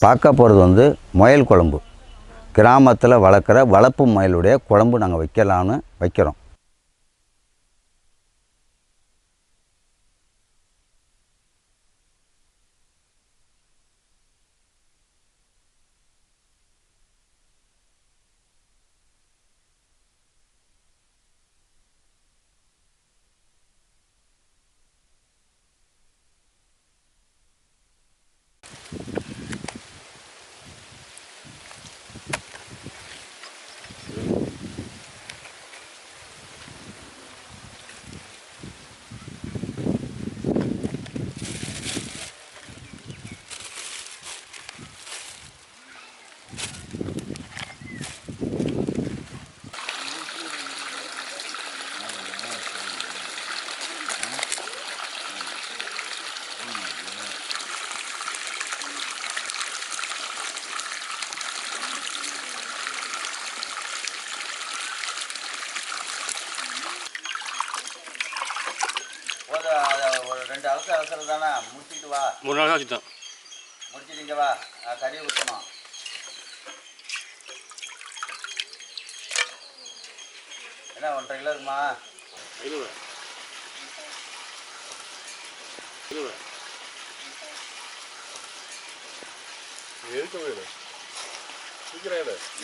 பார்க்க போகிறது வந்து முயல் குழம்பு. கிராமத்தில் வளர்க்குற வளர்ப்பு முயலுடைய குழம்பு நாங்கள் வைக்கலான்னு வைக்கிறோம். ஒரு 2 அவசரம் தானே, முடிச்சுட்டு வா. 3 நாள் ஆச்சுதான் முடிச்சுட்டு வா. கறி ஊற்றணும். என்ன 1.5 கிலோ இருக்குமா?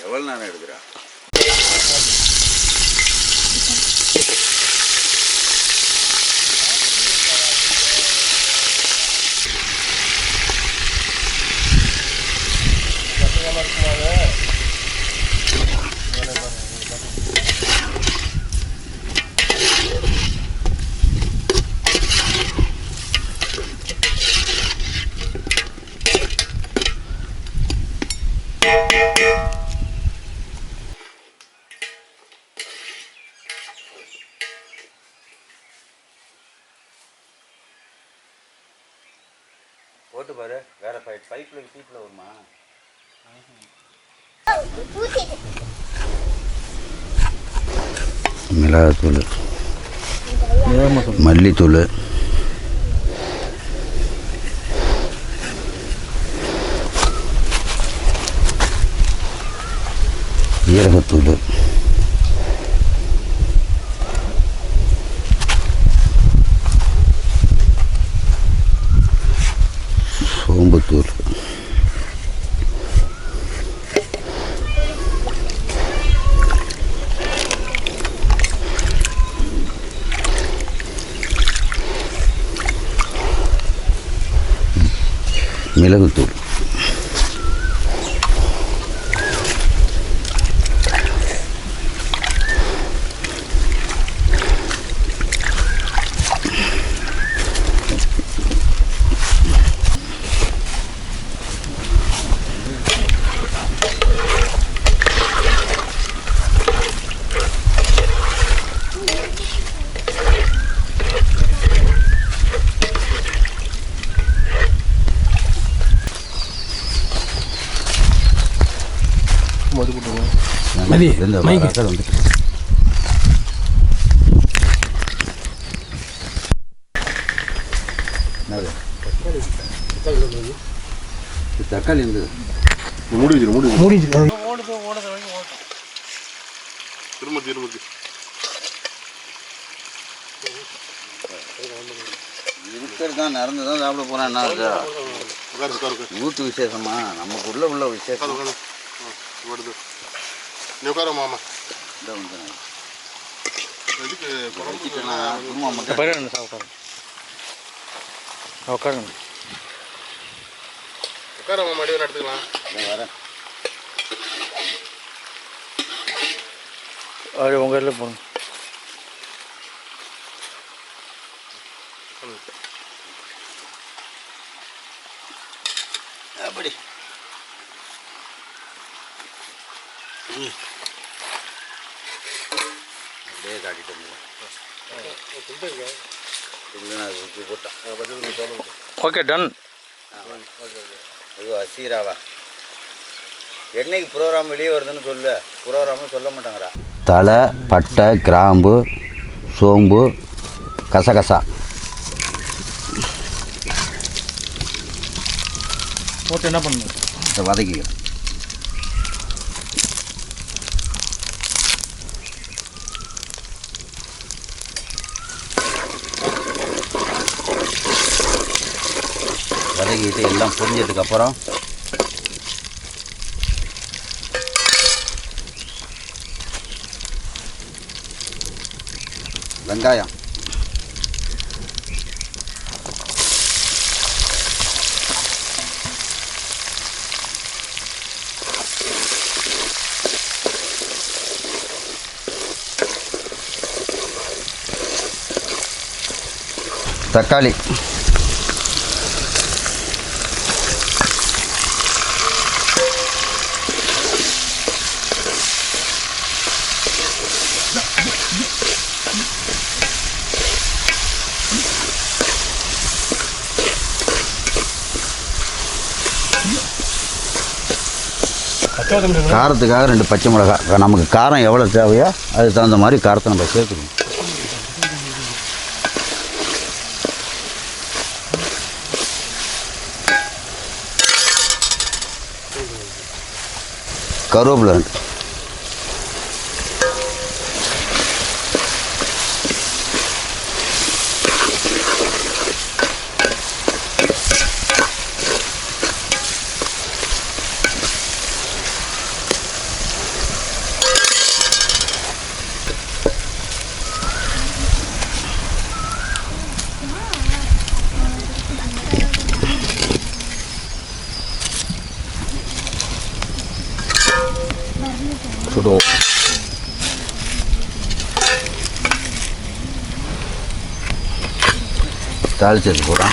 எவ்வளோ நேரம் எடுக்கிறா? போட்டு பாரு, வேற பைப்பில் சீப்பில் வருமா? மிளகாத்தூள், மல்லித்தூள், ஜீரகத்தூள், சோம்புத்தூள், மிளகுத்தூள், தக்காளி இருக்கிறதான் நடந்துதான் சாப்பிட போறேன். வீட்டு விசேஷமா, நமக்கு உள்ள விசேஷம். உங்க இதில் போகணும். அப்படி அப்படியே காட்டிட்டு ஓகே டன். ஐயோ அசீராவா, என்னைக்கு ப்ரோக்ராம் வெளியே வருதுன்னு சொல்லு. ப்ரோக்ராம்னு சொல்ல மாட்டாங்கடா. தலை, பட்டை, கிராம்பு, சோம்பு, கசகசா போட்டு என்ன பண்ணணும்? வதக்கிக்கிறேன். வதக்கிட்டு எல்லாம் பொரிஞ்சதுக்கப்புறம் வெங்காயம், தக்காளி, காரத்துக்காக 2 பச்சை மிளகாய். நமக்கு காரம் எவ்வளோ தேவையோ அதுக்கு தகுந்த மாதிரி காரத்தை நம்ம சேர்த்துக்கணும். கருவேப்பிலை 2. சுடுவோம். தாளிச்சது கூட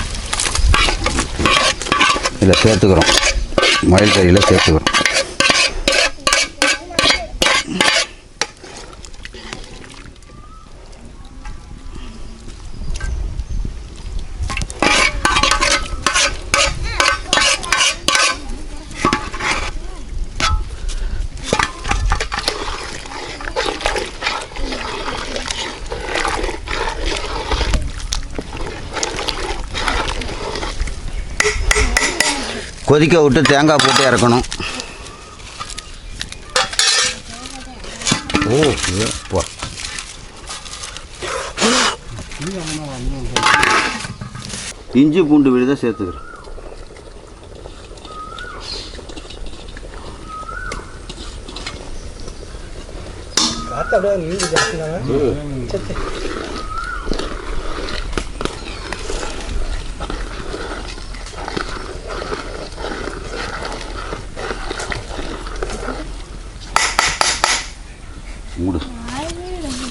இதில் சேர்த்துக்கிறோம். மயில் கறியில் சேர்த்துக்கிறோம். கொதிக்க விட்டு தேங்காய் போட்டு இறக்கணும். போ இஞ்சி பூண்டு விழுத சேர்த்துக்கிறேன்.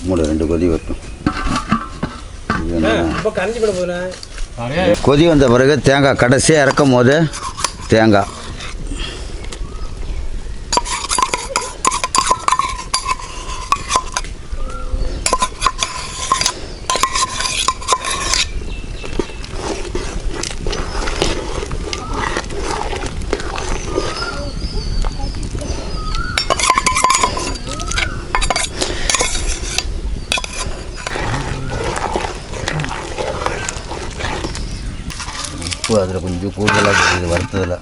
மூணு 2 கொதி வரட்டும். கொதி வந்த பிறகு தேங்காய் கடைசியாக இறக்கும் போது தேங்காய் அதில் கொஞ்சம் கூடுதலாக இருக்குது வறுத்ததில்.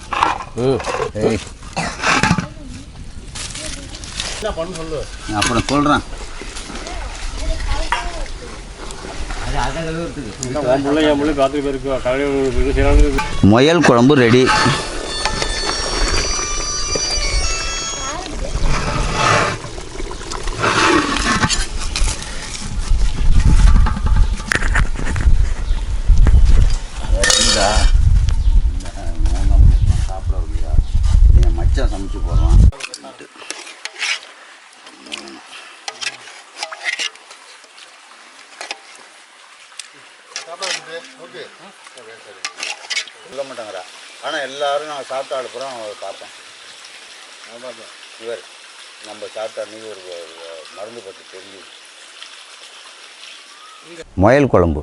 அப்புறம் சொல்கிறேன். முயல் குழம்பு ரெடி. சமைச்சு போடுறோம். சொல்ல மாட்டாங்கிறா. ஆனால் எல்லாரும் நாங்கள் சாப்பிட்டு அனுப்புகிறோம். அவங்க பார்த்தோம். இவர் நம்ம சாப்பிட்ட அன்றைக்கி ஒரு மருந்து பற்றி தெரிஞ்சுது. முயல் குழம்பு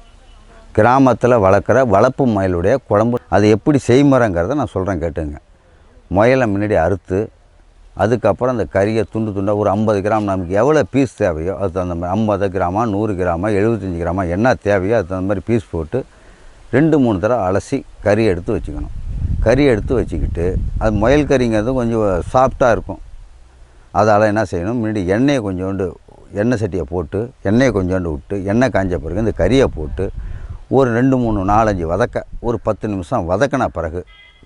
கிராமத்தில் வளர்க்குற வளர்ப்பு முயலுடைய குழம்பு. அது எப்படி செய்முறைங்கிறத நான் சொல்கிறேன் கேட்டுங்க. முயலை முன்னாடி அறுத்து அதுக்கப்புறம் அந்த கறியை துண்டு துண்டாக ஒரு 50 கிராம் நமக்கு எவ்வளோ பீஸ் தேவையோ அது தகுந்த மாதிரி 50 கிராமா 100 கிராமா 75 கிராமா என்ன தேவையோ அது தகுந்த மாதிரி பீஸ் போட்டு 2-3 தடவை அலசி கறி எடுத்து வச்சுக்கணும். கறி எடுத்து வச்சுக்கிட்டு, அது முயல் கறிங்கிறது கொஞ்சம் சாஃப்டாக இருக்கும். அதால் என்ன செய்யணும், முன்னாடி எண்ணெயை கொஞ்சோண்டு எண்ணெய் சட்டியை போட்டு எண்ணெயை கொஞ்சோண்டு விட்டு எண்ணெய் காஞ்ச பிறகு இந்த கறியை போட்டு ஒரு 2, 3, 4, 5 வதக்க ஒரு 10 நிமிஷம் வதக்கின பிறகு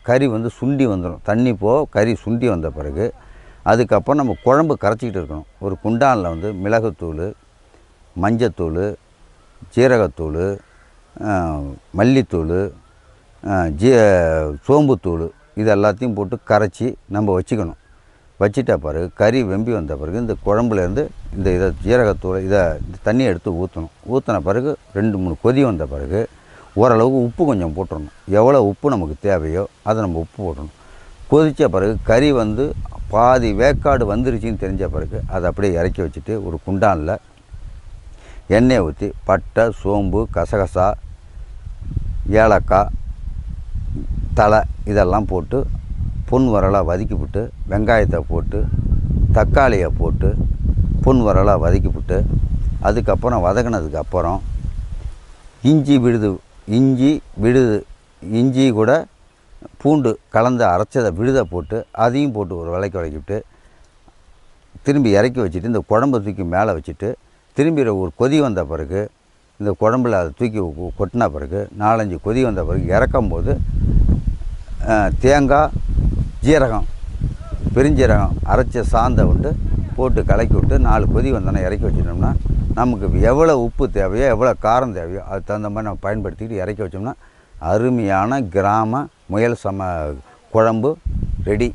கறி வந்து சுண்டி வந்துடும். தண்ணி கறி சுண்டி வந்த பிறகு அதுக்கப்புறம் நம்ம குழம்பு கரைச்சிக்கிட்டு இருக்கணும். ஒரு குண்டானில் வந்து மிளகுத்தூள், மஞ்சத்தூள், ஜீரகத்தூள், மல்லித்தூள், சோம்புத்தூள் இது எல்லாத்தையும் போட்டு கரைச்சி நம்ம வச்சுக்கணும். வச்சிட்ட பிறகு கறி வெம்பி வந்த பிறகு இந்த குழம்புலேருந்து இதை ஜீரகத்தூள் இதை தண்ணியை எடுத்து ஊற்றணும். ஊற்றின பிறகு 2, 3 கொதி வந்த பிறகு ஓரளவுக்கு உப்பு கொஞ்சம் போட்டுடணும். எவ்வளோ உப்பு நமக்கு தேவையோ அதை நம்ம உப்பு போட்டணும். கொதித்த பிறகு கறி வந்து பாதி வேக்காடு வந்துருச்சின்னு தெரிஞ்ச பிறகு அதை அப்படியே இறக்கி வச்சுட்டு ஒரு குண்டானில் எண்ணெயை ஊற்றி பட்டை, சோம்பு, கசகசா, ஏலக்காய், தலை இதெல்லாம் போட்டு பொன் வரலாக வதக்கி விட்டு வெங்காயத்தை போட்டு தக்காளியை போட்டு பொன் வரலாக வதக்கி விட்டு அதுக்கப்புறம் வதக்கினதுக்கப்புறம் இஞ்சி இஞ்சி கூட பூண்டு கலந்து அரைச்சதை விழுதை போட்டு அதையும் போட்டு ஒரு வதக்கிவிட்டு திரும்பி இறக்கி வச்சுட்டு இந்த குழம்பு தூக்கி மேலே வச்சுட்டு திரும்பி ஒரு கொதி வந்த பிறகு இந்த குழம்புல அதை தூக்கி கொட்டின பிறகு 4, 5 கொதி வந்த பிறகு இறக்கும்போது தேங்காய், ஜீரகம், பெருஞ்சீரகம் அரைச்ச சாந்தை விட்டு போட்டு கலக்கி விட்டு 4 கொதி வந்தோன்னா இறக்கி வச்சிட்டோம்னா நமக்கு எவ்வளோ உப்பு தேவையோ எவ்வளோ காரம் தேவையோ அதுக்கு தகுந்த மாதிரி நம்ம பயன்படுத்திக்கிட்டு இறக்கி வச்சோம்னா அருமையான கிராம முயல் குழம்பு ரெடி.